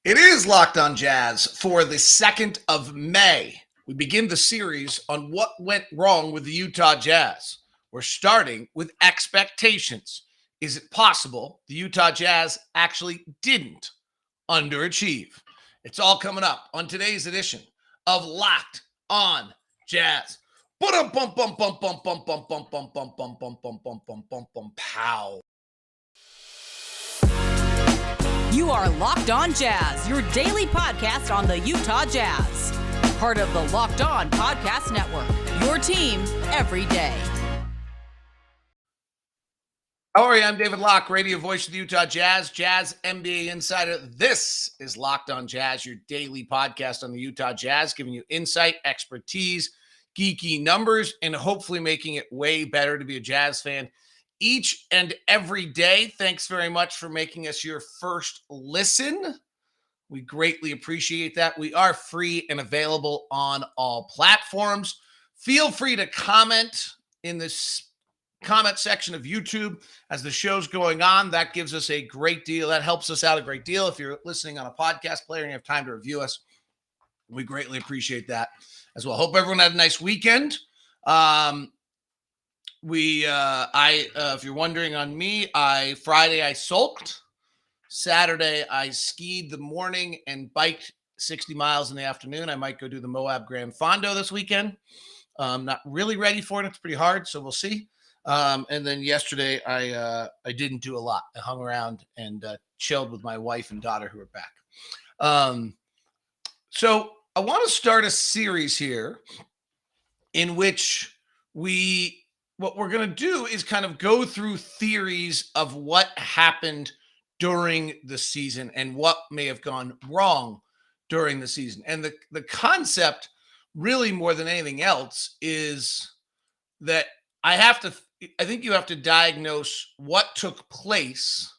It is Locked on Jazz for the 2nd of May. We begin the series on what went wrong with the Utah Jazz. We're starting with expectations. Is it possible the Utah Jazz actually didn't underachieve? It's all coming up on today's edition of Locked on Jazz. Pow. You are Locked on Jazz, your daily podcast on the Utah Jazz. Part of the Locked On Podcast Network, your team every day. How are you? I'm David Locke, radio voice of the Utah Jazz, Jazz NBA insider. This is Locked on Jazz, your daily podcast on the Utah Jazz, giving you insight, expertise, geeky numbers, and hopefully making it way better to be a Jazz fan each and every day. Thanks very much for making us your first listen. We greatly appreciate that. We are free and available on all platforms. Feel free to comment in this comment section of YouTube as the show's going on. That gives us a great deal. That helps us out a great deal. If you're listening on a podcast player and you have time to review us, we greatly appreciate that as well. Hope everyone had a nice weekend. If you're wondering on me, Friday I sulked. Saturday I skied the morning and biked 60 miles in the afternoon. I might go do the Moab Grand Fondo this weekend. I'm not really ready for it. It's pretty hard, so we'll see. And then yesterday I didn't do a lot. I hung around and chilled with my wife and daughter who are back. So I want to start a series here in which what we're going to do is kind of go through theories of what happened during the season and what may have gone wrong during the season. And the concept, really more than anything else, is that I think you have to diagnose what took place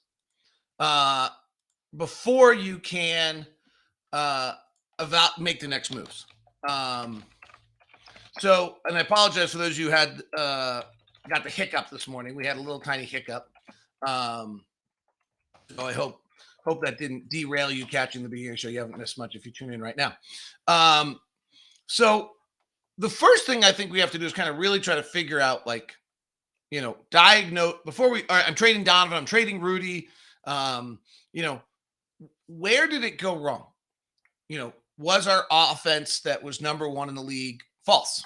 before you can make the next moves. So, and I apologize for those of you who had got the hiccup this morning. We had a little tiny hiccup. So I hope that didn't derail you catching the beginning show. You haven't missed much if you tune in right now. So the first thing I think we have to do is kind of really try to figure out, diagnose before I'm trading Donovan, I'm trading Rudy. Where did it go wrong? Was our offense that was number one in the league false?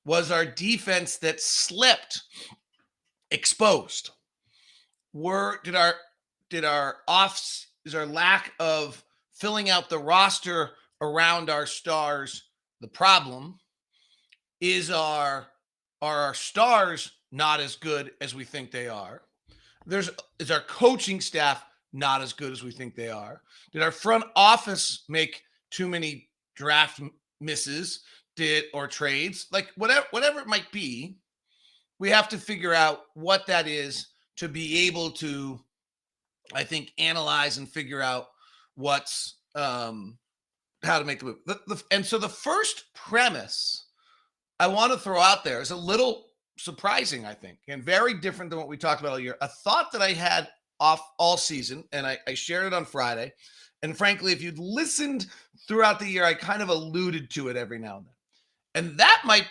Was our defense that slipped exposed? Is our lack of filling out the roster around our stars the problem? Are our stars not as good as we think they are? Is our coaching staff not as good as we think they are? Did our front office make too many draft misses or trades? Whatever it might be, we have to figure out what that is to be able to, I think, analyze and figure out what's how to make the move. And so the first premise I want to throw out there is a little surprising, I think, and very different than what we talked about all year. A thought that I had off all season, and I shared it on Friday. And frankly, if you'd listened throughout the year, I kind of alluded to it every now and then. And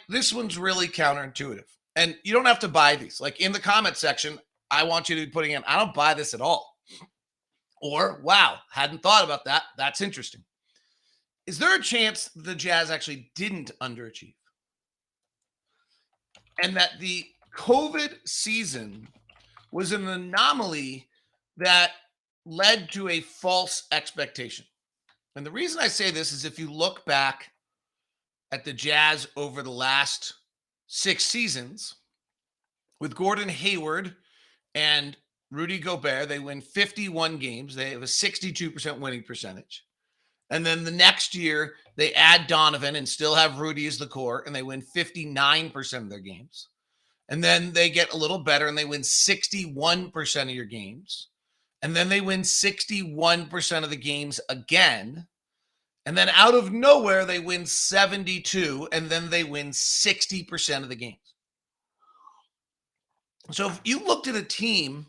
this one's really counterintuitive. And you don't have to buy these. Like in the comment section, I want you to be putting in, I don't buy this at all. Or, wow, hadn't thought about that. That's interesting. Is there a chance the Jazz actually didn't underachieve? And that the COVID season was an anomaly that led to a false expectation. And the reason I say this is if you look back at the Jazz over the last 6 seasons, with Gordon Hayward and Rudy Gobert, they win 51 games. They have a 62% winning percentage. And then the next year, they add Donovan and still have Rudy as the core, and they win 59% of their games. And then they get a little better, and they win 61% of your games. And then they win 61% of the games again. And then out of nowhere, they win 72, and then they win 60% of the games. So if you looked at a team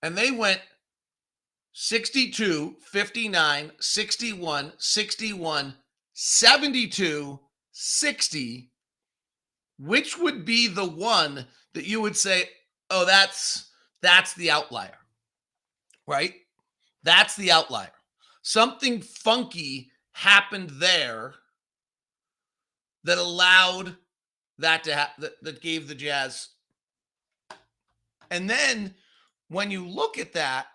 and they went 62, 59, 61, 61, 72, 60, which would be the one that you would say, oh, that's the outlier, right? That's the outlier. Something funky happened there that allowed that to happen, that gave the Jazz. And then when you look at that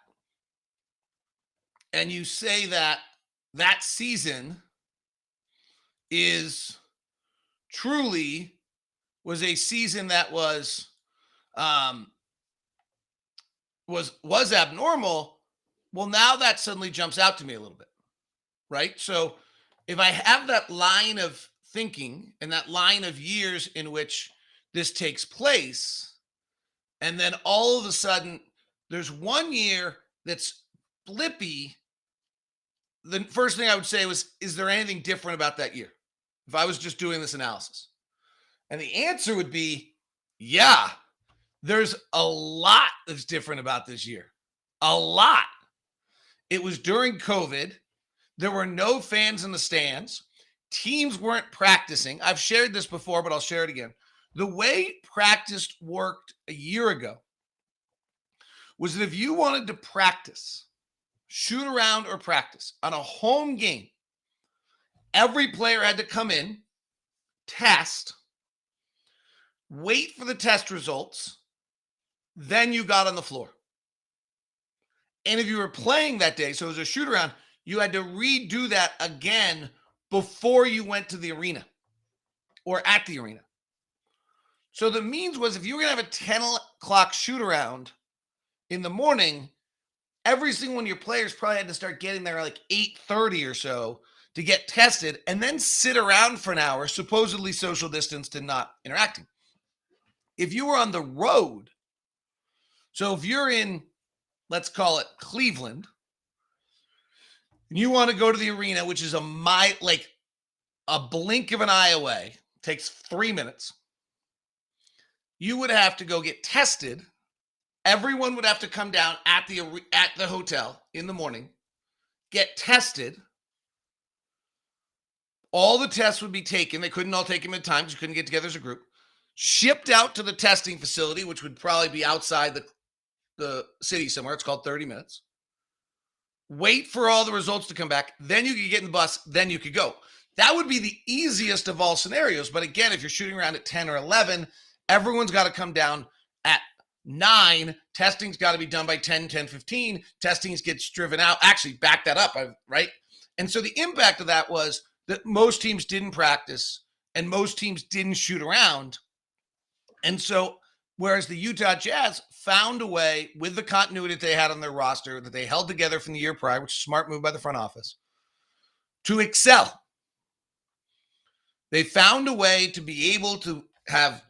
and you say that that season is truly was a season that was abnormal, well, now that suddenly jumps out to me a little bit, right? So if I have that line of thinking and that line of years in which this takes place, and then all of a sudden there's 1 year that's blippy, the first thing I would say was, is there anything different about that year? If I was just doing this analysis. And the answer would be, yeah, there's a lot that's different about this year. A lot. It was during COVID. There were no fans in the stands. Teams weren't practicing. I've shared this before, but I'll share it again. The way practice worked a year ago was that if you wanted to practice, shoot around or practice on a home game, every player had to come in, test, wait for the test results, then you got on the floor. And if you were playing that day, so it was a shoot around, you had to redo that again before you went to the arena or at the arena. So the means was, if you were going to have a 10 o'clock shoot around in the morning, every single one of your players probably had to start getting there like 8:30 or so to get tested and then sit around for an hour, supposedly social distanced and not interacting. If you were on the road, so if you're in, let's call it Cleveland, and you want to go to the arena, which is a blink of an eye away, takes 3 minutes, you would have to go get tested. Everyone would have to come down at the hotel in the morning, get tested. All the tests would be taken. They couldn't all take them at times. Because you couldn't get together as a group. Shipped out to the testing facility, which would probably be outside the city somewhere. It's called 30 minutes. Wait for all the results to come back. Then you could get in the bus. Then you could go. That would be the easiest of all scenarios. But again, if you're shooting around at 10 or 11, everyone's got to come down at 9. Testing's got to be done by 10:15. Testings gets driven out. Actually, back that up, right? And so the impact of that was that most teams didn't practice and most teams didn't shoot around. And so, whereas the Utah Jazz found a way with the continuity that they had on their roster that they held together from the year prior, which is a smart move by the front office, to excel. They found a way to be able to have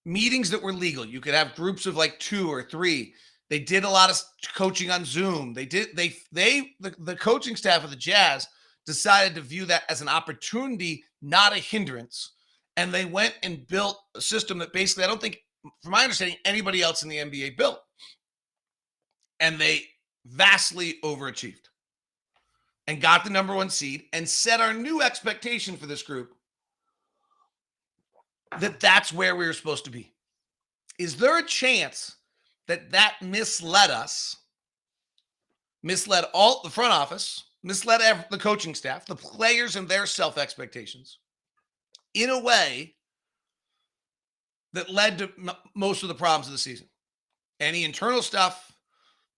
meetings that were legal. You could have groups of like 2 or 3. They did a lot of coaching on Zoom. The coaching staff of the Jazz decided to view that as an opportunity, not a hindrance. And they went and built a system that basically, I don't think, from my understanding, anybody else in the NBA built. And they vastly overachieved and got the number 1 seed and set our new expectation for this group that that's where we were supposed to be. Is there a chance that misled us, misled all the front office, misled the coaching staff, the players and their self-expectations in a way that led to most of the problems of the season? Any internal stuff,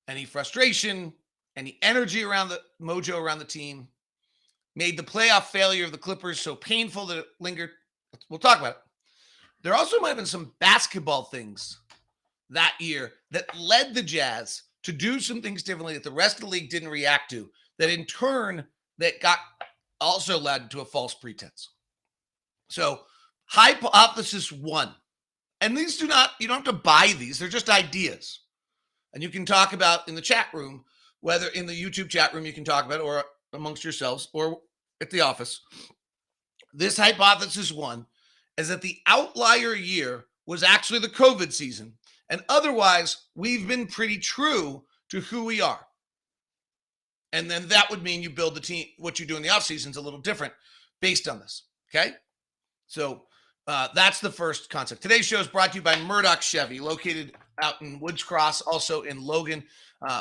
any frustration, any energy around the mojo around the team made the playoff failure of the Clippers so painful that it lingered. We'll talk about it. There also might have been some basketball things that year that led the Jazz to do some things differently that the rest of the league didn't react to, that in turn that got also led to a false pretense. So hypothesis 1, and these you don't have to buy these. They're just ideas. And you can talk about in the chat room, whether in the YouTube chat room, you can talk about it or amongst yourselves or at the office. This hypothesis 1 is that the outlier year was actually the COVID season. And otherwise, we've been pretty true to who we are. And then that would mean you build the team. What you do in the offseason is a little different based on this. Okay. So that's the first concept. Today's show is brought to you by Murdoch Chevy, located out in Woods Cross, also in Logan.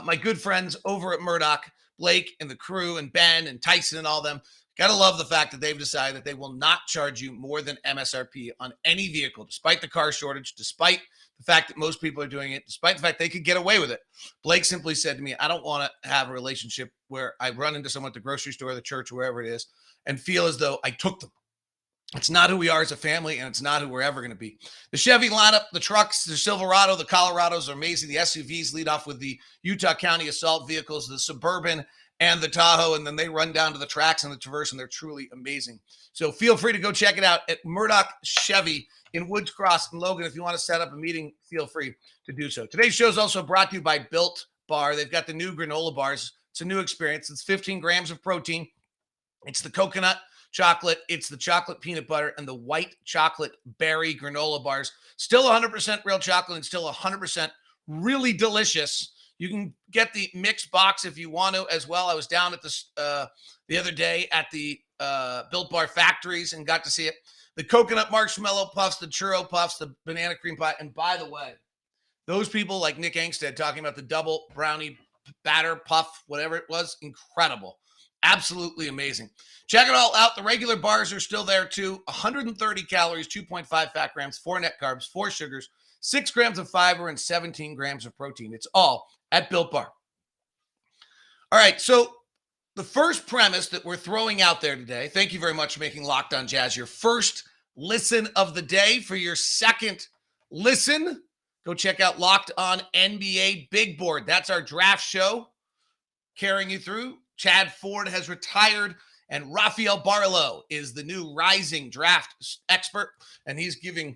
My good friends over at Murdoch, Blake and the crew and Ben and Tyson and all them, got to love the fact that they've decided that they will not charge you more than MSRP on any vehicle, despite the car shortage, despite the fact that most people are doing it, despite the fact they could get away with it. Blake simply said to me, I don't want to have a relationship where I run into someone at the grocery store, the church, wherever it is, and feel as though I took them. It's not who we are as a family, and it's not who we're ever going to be. The Chevy lineup, the trucks, the Silverado, the Colorados are amazing. The SUVs lead off with the Utah County assault vehicles, the Suburban, and the Tahoe, and then they run down to the tracks and the Traverse, and they're truly amazing. So feel free to go check it out at Murdoch Chevy in Woods Cross and Logan. If you want to set up a meeting, feel free to do so. Today's show is also brought to you by Built Bar. They've got the new granola bars. It's a new experience. It's 15 grams of protein. It's the coconut chocolate, it's the chocolate peanut butter, and the white chocolate berry granola bars. Still 100% real chocolate and still 100% really delicious. You can get the mixed box if you want to as well. I was down at the other day at the Built Bar factories and got to see it. The coconut marshmallow puffs, the churro puffs, the banana cream pie. And by the way, those people like Nick Angstead talking about the double brownie batter puff, whatever it was, incredible. Absolutely amazing. Check it all out. The regular bars are still there too. 130 calories, 2.5 fat grams, 4 net carbs, 4 sugars, 6 grams of fiber, and 17 grams of protein. It's all at Built Bar. All right, so the first premise that we're throwing out there today, thank you very much for making Locked On Jazz your first listen of the day. For your second listen, go check out Locked On NBA Big Board. That's our draft show carrying you through. Chad Ford has retired, and Rafael Barlow is the new rising draft expert, and he's giving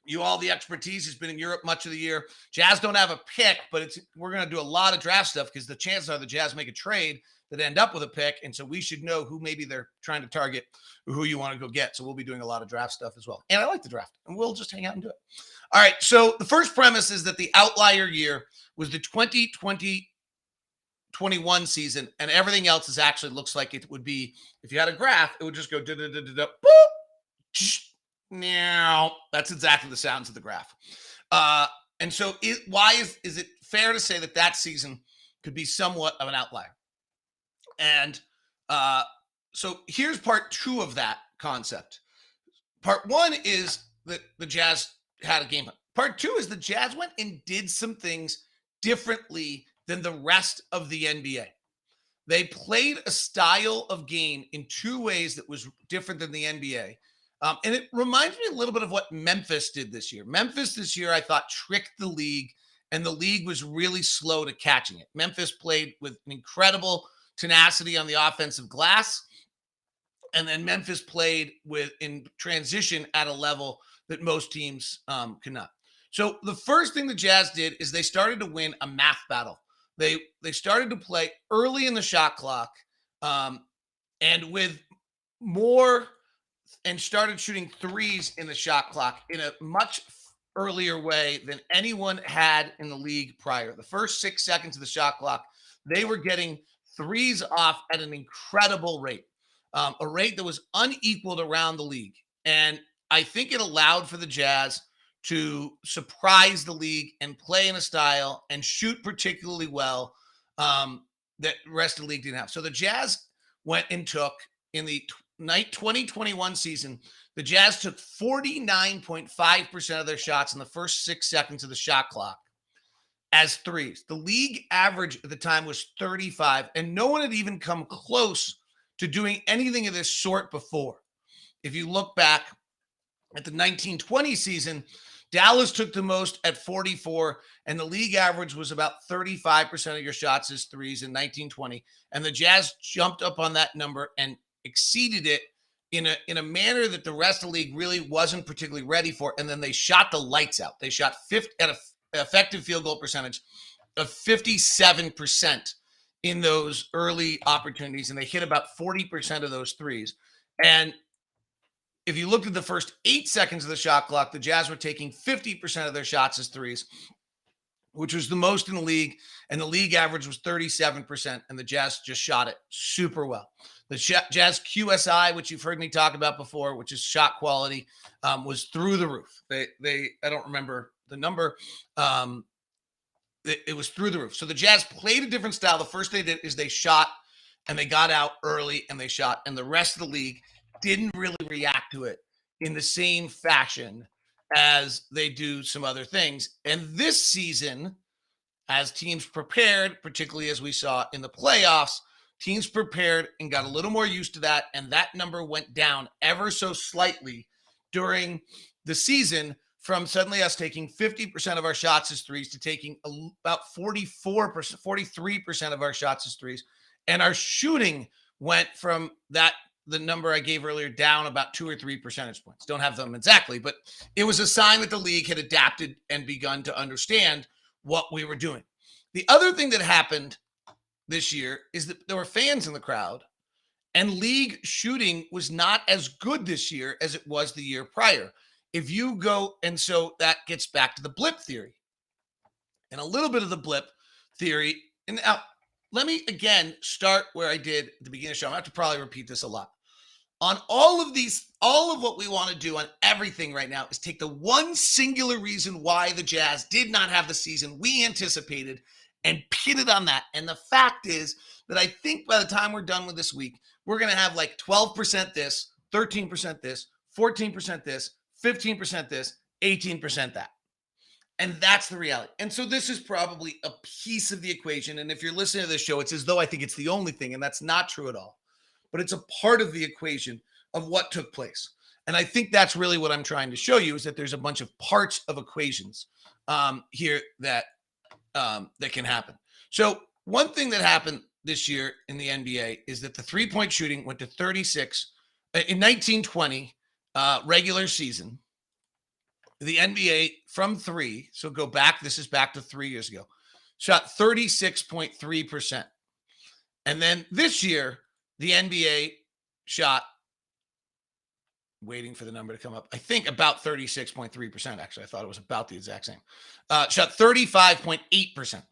you all the expertise. He's been in Europe much of the year. Jazz don't have a pick, but we're going to do a lot of draft stuff because the chances are the Jazz make a trade that end up with a pick, and so we should know who maybe they're trying to target or who you want to go get. So we'll be doing a lot of draft stuff as well. And I like the draft, and we'll just hang out and do it. All right, so the first premise is that the outlier year was the 2020-21 season, and everything else is actually looks like it would be, if you had a graph, it would just go da-da-da-da-da, boop, now. That's exactly the sounds of the graph. And so why is it fair to say that season could be somewhat of an outlier? And so here's part 2 of that concept. Part 1 is that the Jazz had a game plan. Part 2 is the Jazz went and did some things differently than the rest of the NBA. They played a style of game in 2 ways that was different than the NBA. And it reminds me a little bit of what Memphis did this year. Memphis this year, I thought, tricked the league, and the league was really slow to catching it. Memphis played with an incredible tenacity on the offensive glass, and then Memphis played in transition at a level that most teams cannot. So the first thing the Jazz did is they started to win a math battle. They started to play early in the shot clock, and with more, and started shooting threes in the shot clock in a much earlier way than anyone had in the league prior. The first 6 seconds of the shot clock, they were getting threes off at an incredible rate, a rate that was unequaled around the league. And I think it allowed for the Jazz to surprise the league and play in a style and shoot particularly well that the rest of the league didn't have. So the Jazz went and took, in the 2021 season, the Jazz took 49.5% of their shots in the first 6 seconds of the shot clock as threes. The league average at the time was 35, and no one had even come close to doing anything of this sort before. If you look back at the 1920 season, Dallas took the most at 44, and the league average was about 35% of your shots as threes in 1920. And the Jazz jumped up on that number and exceeded it in a manner that the rest of the league really wasn't particularly ready for. And then they shot the lights out. They shot at an effective field goal percentage of 57% in those early opportunities, and they hit about 40% of those threes. And if you looked at the first 8 seconds of the shot clock, the Jazz were taking 50% of their shots as threes. which was the most in the league. And the league average was 37%. And the Jazz just shot it super well. The Jazz QSI, which you've heard me talk about before, which is shot quality, was through the roof. I don't remember the number. It was through the roof. So the Jazz played a different style. The first thing they did is they shot and they got out early and they shot. And the rest of the league didn't really react to it in the same fashion as they do some other things. And this season, as teams prepared, particularly as we saw in the playoffs, teams prepared and got a little more used to that. And that number went down ever so slightly during the season, from suddenly us taking 50% of our shots as threes to taking about 44%, 43% of our shots as threes. And our shooting went from that, the number I gave earlier, down about 2 or 3 percentage points. Don't have them exactly, but it was a sign that the league had adapted and begun to understand what we were doing. The other thing that happened this year is that there were fans in the crowd, and league shooting was not as good this year as it was the year prior. If you go, and so that gets back to the blip theory and a little bit of the blip theory. And now let me again start where I did at the beginning of the show. I have to probably repeat this a lot. On all of these, all of what we want to do on everything right now is take the one singular reason why the Jazz did not have the season we anticipated and pin it on that. And the fact is that I think by the time we're done with this week, we're going to have like 12% this, 13% this, 14% this, 15% this, 18% that. And that's the reality. And so this is probably a piece of the equation. And if you're listening to this show, it's as though I think it's the only thing, and that's not true at all. But it's a part of the equation of what took place. And I think that's really what I'm trying to show you, is that there's a bunch of parts of equations here that can happen. So one thing that happened this year in the NBA is that the three-point shooting went to 36 in 1920 regular season. The NBA from three, so go back, this is back to 3 years ago, shot 36.3%. And then this year, the NBA shot, waiting for the number to come up, I think about 36.3%, actually. I thought it was about the exact same. Shot 35.8%.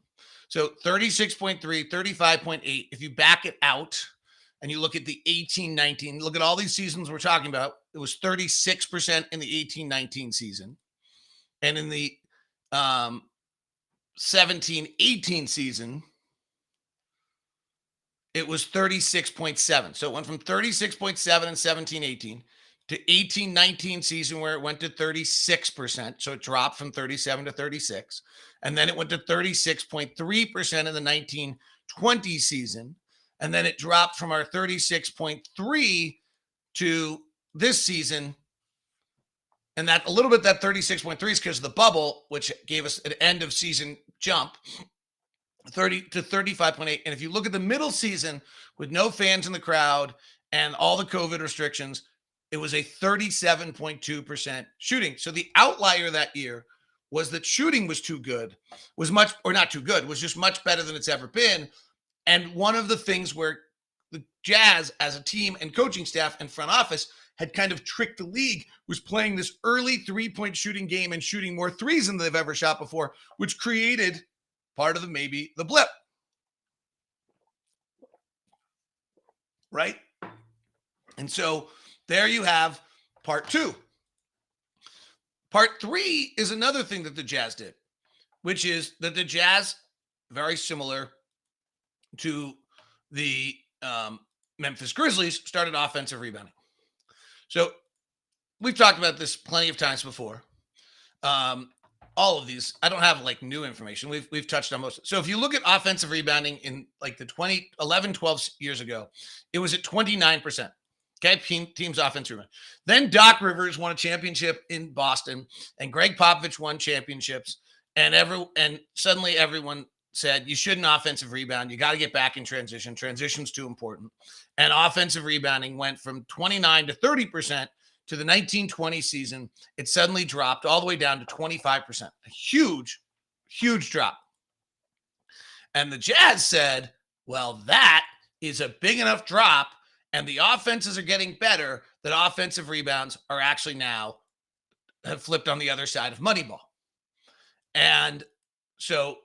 So 36.3, 35.8. If you back it out and you look at the 18-19, look at all these seasons we're talking about, it was 36% in the 18-19 season. And in the 17-18 season, it was 36.7. So it went from 36.7 in 17-18 to 18-19 season, where it went to 36%. So it dropped from 37 to 36. And then it went to 36.3% in the 19-20 season. And then it dropped from our 36.3 to this season. And that a little bit, that 36.3 is because of the bubble, which gave us an end of season jump 30 to 35.8. And if you look at the middle season with no fans in the crowd and all the COVID restrictions, it was a 37.2% shooting. So the outlier that year was that shooting was too good, was much, or not too good, was just much better than it's ever been. And one of the things where the Jazz as a team and coaching staff and front office had kind of tricked the league was playing this early three-point shooting game and shooting more threes than they've ever shot before, which created part of maybe the blip. Right? And so there you have part two. Part three is another thing that the Jazz did, which is that the Jazz, very similar to the Memphis Grizzlies, started offensive rebounding. So we've talked about this plenty of times before. All of these, I don't have like new information. We've touched on most. So if you look at offensive rebounding in like the 2011, 12 years ago, it was at 29%. Okay, team's offensive rebound. Then Doc Rivers won a championship in Boston, and Greg Popovich won championships, and suddenly everyone said you shouldn't offensive rebound. You got to get back in transition. Transition's too important. And offensive rebounding went from 29 to 30%. To the 1920 season, it suddenly dropped all the way down to 25%. A huge, huge drop. And the Jazz said, well, that is a big enough drop, and the offenses are getting better, that offensive rebounds are actually now have flipped on the other side of Moneyball. And So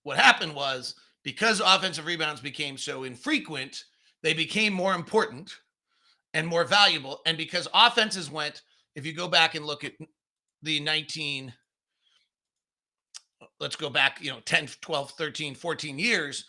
what happened was, because offensive rebounds became so infrequent, they became more important and more valuable. And because offenses went, if you go back and look at the let's go back, 10, 12, 13, 14 years,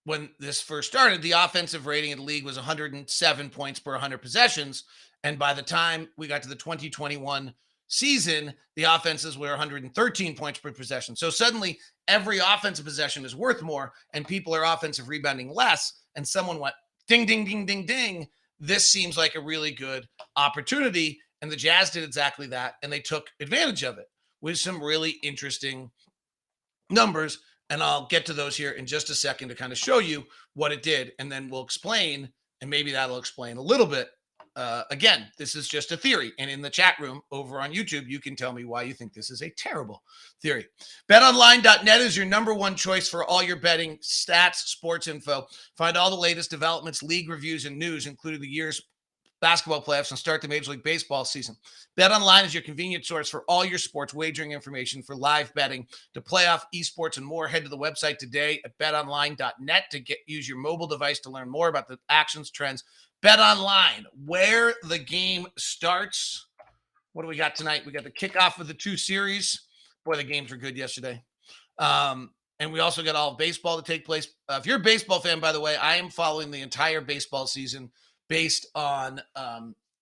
when this first started, the offensive rating in the league was 107 points per 100 possessions. And by the time we got to the 2021 season, the offenses were 113 points per possession. So suddenly every offensive possession is worth more, and people are offensive rebounding less. And someone went ding, ding, ding, ding, ding. This seems like a really good opportunity. And the Jazz did exactly that. And they took advantage of it with some really interesting numbers. And I'll get to those here in just a second to kind of show you what it did. And then we'll explain, and maybe that'll explain a little bit. Again, this is just a theory. And in the chat room over on YouTube, you can tell me why you think this is a terrible theory. BetOnline.net is your number one choice for all your betting stats, sports info. Find all the latest developments, league reviews, and news, including the year's basketball playoffs and start the Major League Baseball season. BetOnline is your convenient source for all your sports wagering information, for live betting, to playoff, esports, and more. Head to the website today at betonline.net to use your mobile device to learn more about the actions, trends. BetOnline, where the game starts. What do we got tonight? We got the kickoff of the two series. Boy, the games were good yesterday. And we also got all of baseball to take place. If you're a baseball fan, by the way, I am following the entire baseball season based on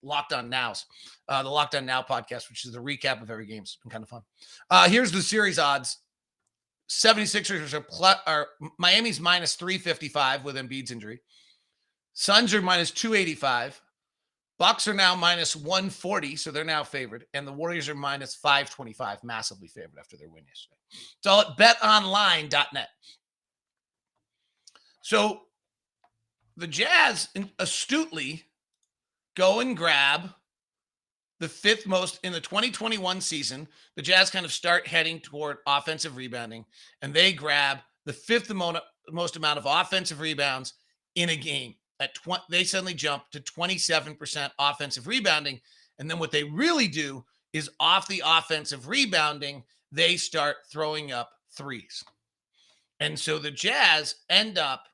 Locked On Now's, the Locked On Now podcast, which is a recap of every game. It's been kind of fun. Here's the series odds. 76ers are Miami's minus 355 with Embiid's injury. Suns are minus 285. Bucks are now minus 140, so they're now favored. And the Warriors are minus 525, massively favored after their win yesterday. It's all at betonline.net. So the Jazz astutely go and grab the fifth most in the 2021 season. The Jazz kind of start heading toward offensive rebounding, and they grab the fifth most amount of offensive rebounds in a game. They suddenly jump to 27% offensive rebounding. And then what they really do is, off the offensive rebounding, they start throwing up threes. And so the Jazz end up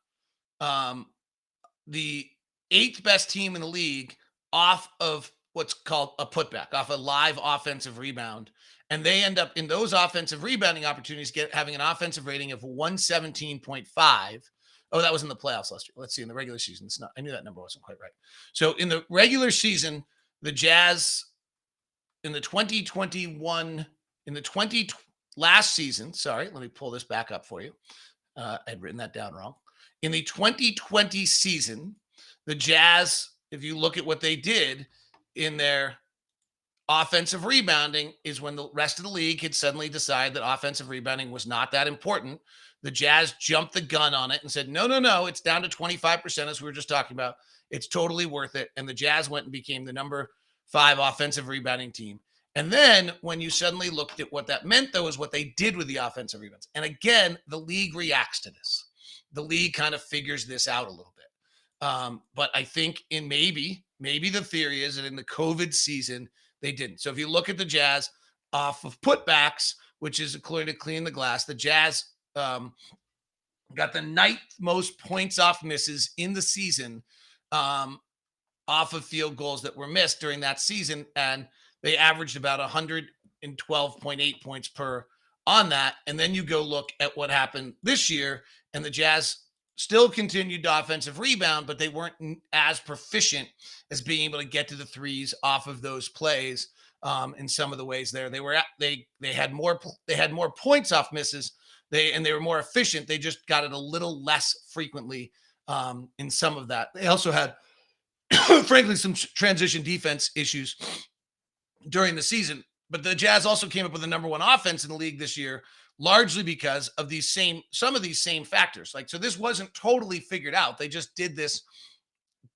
the eighth best team in the league off of what's called a putback, off a live offensive rebound. And they end up in those offensive rebounding opportunities having an offensive rating of 117.5. Oh, that was in the playoffs last year. Let's see, in the regular season. It's not. I knew that number wasn't quite right. So in the regular season, the Jazz in the 2021, last season, sorry, let me pull this back up for you. I had written that down wrong. In the 2020 season, the Jazz, if you look at what they did in their offensive rebounding, is when the rest of the league had suddenly decided that offensive rebounding was not that important. The Jazz jumped the gun on it and said, no, it's down to 25%, as we were just talking about. It's totally worth it. And the Jazz went and became the number 5 offensive rebounding team. And then when you suddenly looked at what that meant, though, is what they did with the offensive rebounds. And again, the league reacts to this. The league kind of figures this out a little bit. But I think maybe the theory is that in the COVID season, they didn't. So if you look at the Jazz off of putbacks, which is according to Clean the Glass, the Jazz got the ninth most points off misses in the season off of field goals that were missed during that season. And they averaged about 112.8 points per on that. And then you go look at what happened this year, and the Jazz still continued to offensive rebound, but they weren't as proficient as being able to get to the threes off of those plays in some of the ways there. They had more points off misses. They were more efficient. They just got it a little less frequently in some of that. They also had, frankly, some transition defense issues during the season. But the Jazz also came up with the number 1 offense in the league this year, largely because of some of these same factors. So this wasn't totally figured out. They just did this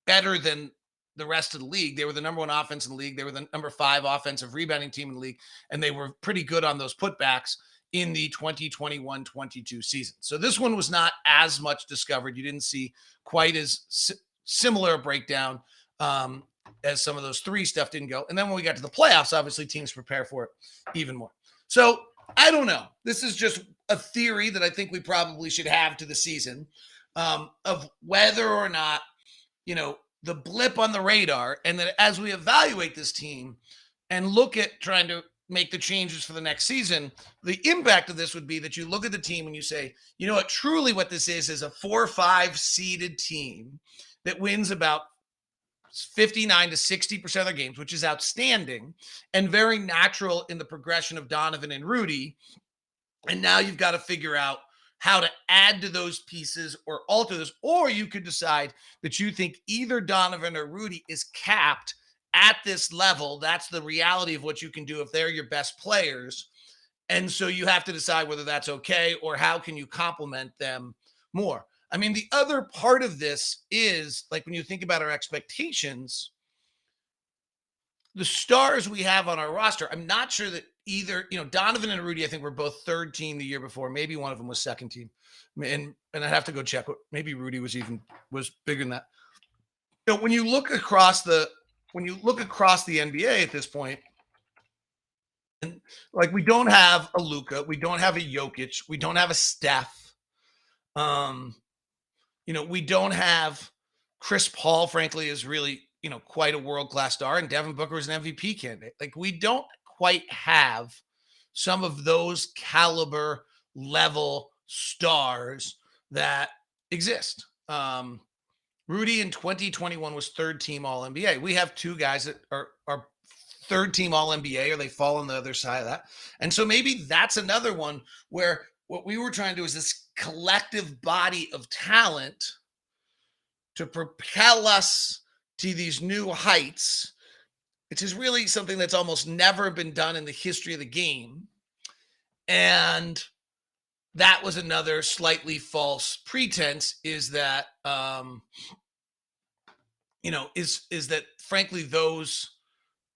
better than the rest of the league. They were the number 1 offense in the league. They were the number 5 offensive rebounding team in the league, and they were pretty good on those putbacks in the 2021-22 season. So this one was not as much discovered. You didn't see quite as similar a breakdown as some of those 3 stuff didn't go. And then when we got to the playoffs, obviously teams prepare for it even more. So I don't know. This is just a theory that I think we probably should have to the season, of whether or not, the blip on the radar, and that as we evaluate this team and look at trying to make the changes for the next season, the impact of this would be that you look at the team and you say, you know what, truly what this is a 4 or 5 seeded team that wins about 59 to 60% of their games, which is outstanding and very natural in the progression of Donovan and Rudy. And now you've got to figure out how to add to those pieces or alter this. Or you could decide that you think either Donovan or Rudy is capped at this level. That's the reality of what you can do if they're your best players. And so you have to decide whether that's okay or how can you complement them more. I mean, the other part of this is like when you think about our expectations, the stars we have on our roster, I'm not sure that either, Donovan and Rudy, I think were both third team the year before. Maybe one of them was second team. And I'd have to go check. Maybe Rudy was bigger than that. When you look across the NBA at this point, and like we don't have a Luka, we don't have a Jokic, we don't have a Steph. We don't have Chris Paul, frankly, is really, quite a world-class star, and Devin Booker is an MVP candidate. Like we don't quite have some of those caliber level stars that exist. Rudy in 2021 was third team All NBA. We have two guys that are third team All NBA, or they fall on the other side of that. And so maybe that's another one where what we were trying to do is this collective body of talent to propel us to these new heights, which is really something that's almost never been done in the history of the game. And that was another slightly false pretense, is that, is that frankly, those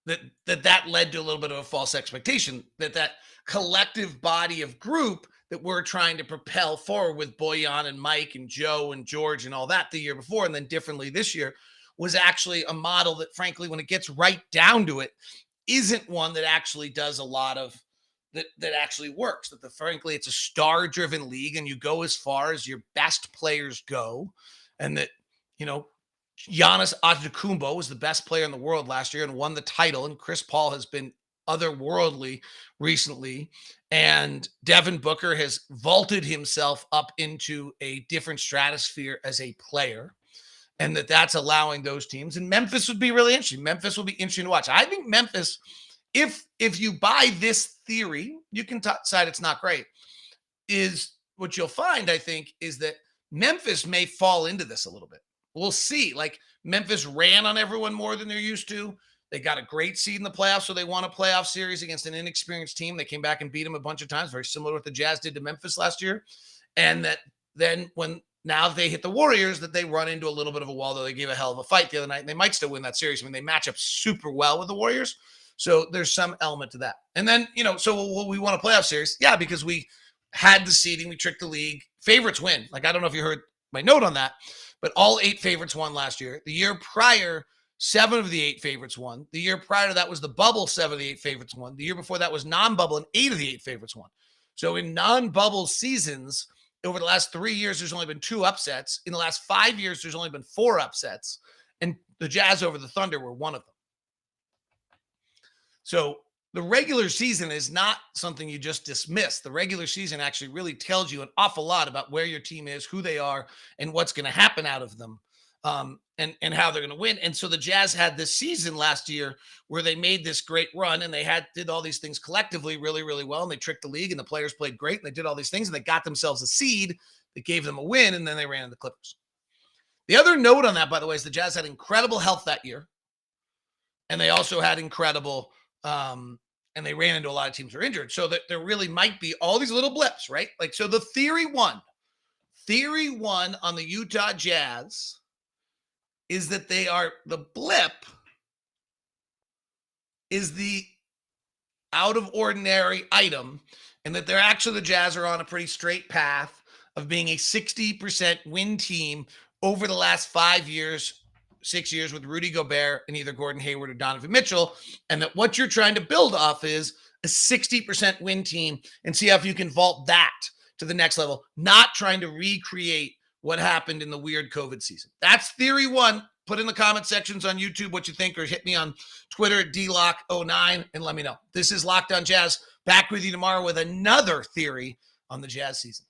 that led to a little bit of a false expectation that collective body of group that we're trying to propel forward with Boyan and Mike and Joe and George and all that the year before, and then differently this year, was actually a model that, frankly, when it gets right down to it, isn't one that actually does a lot of that actually works. Frankly, it's a star-driven league, and you go as far as your best players go, and that Giannis Antetokounmpo was the best player in the world last year and won the title, and Chris Paul has been otherworldly recently, and Devin Booker has vaulted himself up into a different stratosphere as a player, and that's allowing those teams. And Memphis would be really interesting. Memphis will be interesting to watch. I think Memphis, if you buy this theory, you can decide it's not great, is what you'll find, I think, is that Memphis may fall into this a little bit. We'll see. Like Memphis ran on everyone more than they're used to. They got a great seed in the playoffs, so they won a playoff series against an inexperienced team. They came back and beat them a bunch of times, very similar to what the Jazz did to Memphis last year. And that then now they hit the Warriors, that they run into a little bit of a wall, though they gave a hell of a fight the other night, and they might still win that series. I mean, they match up super well with the Warriors. So there's some element to that. And then, so we won a playoff series. Yeah, because we had the seeding, we tricked the league. Favorites win. Like, I don't know if you heard my note on that, but all 8 favorites won last year. The year prior, 7 of the 8 favorites won. The year prior to that was the bubble, 7 of the 8 favorites won. The year before that was non-bubble, and 8 of the 8 favorites won. So in non-bubble seasons, over the last 3 years, there's only been 2 upsets. In the last 5 years, there's only been 4 upsets. And the Jazz over the Thunder were one of them. So the regular season is not something you just dismiss. The regular season actually really tells you an awful lot about where your team is, who they are, and what's going to happen out of them, and how they're going to win. And so the Jazz had this season last year where they made this great run, and they did all these things collectively really, really well, and they tricked the league, and the players played great, and they did all these things, and they got themselves a seed that gave them a win, and then they ran into the Clippers. The other note on that, by the way, is the Jazz had incredible health that year, and they also had incredible and they ran into a lot of teams who are injured. So that there really might be all these little blips, right? Like, so the theory one on the Utah Jazz is that the blip is the out of ordinary item, and that they're actually, the Jazz are on a pretty straight path of being a 60% win team over the last 5 years, 6 years with Rudy Gobert and either Gordon Hayward or Donovan Mitchell. And that what you're trying to build off is a 60% win team and see if you can vault that to the next level, not trying to recreate what happened in the weird COVID season. That's theory one. Put in the comment sections on YouTube what you think, or hit me on Twitter at DLock09 and let me know. This is Locked On Jazz. Back with you tomorrow with another theory on the Jazz season.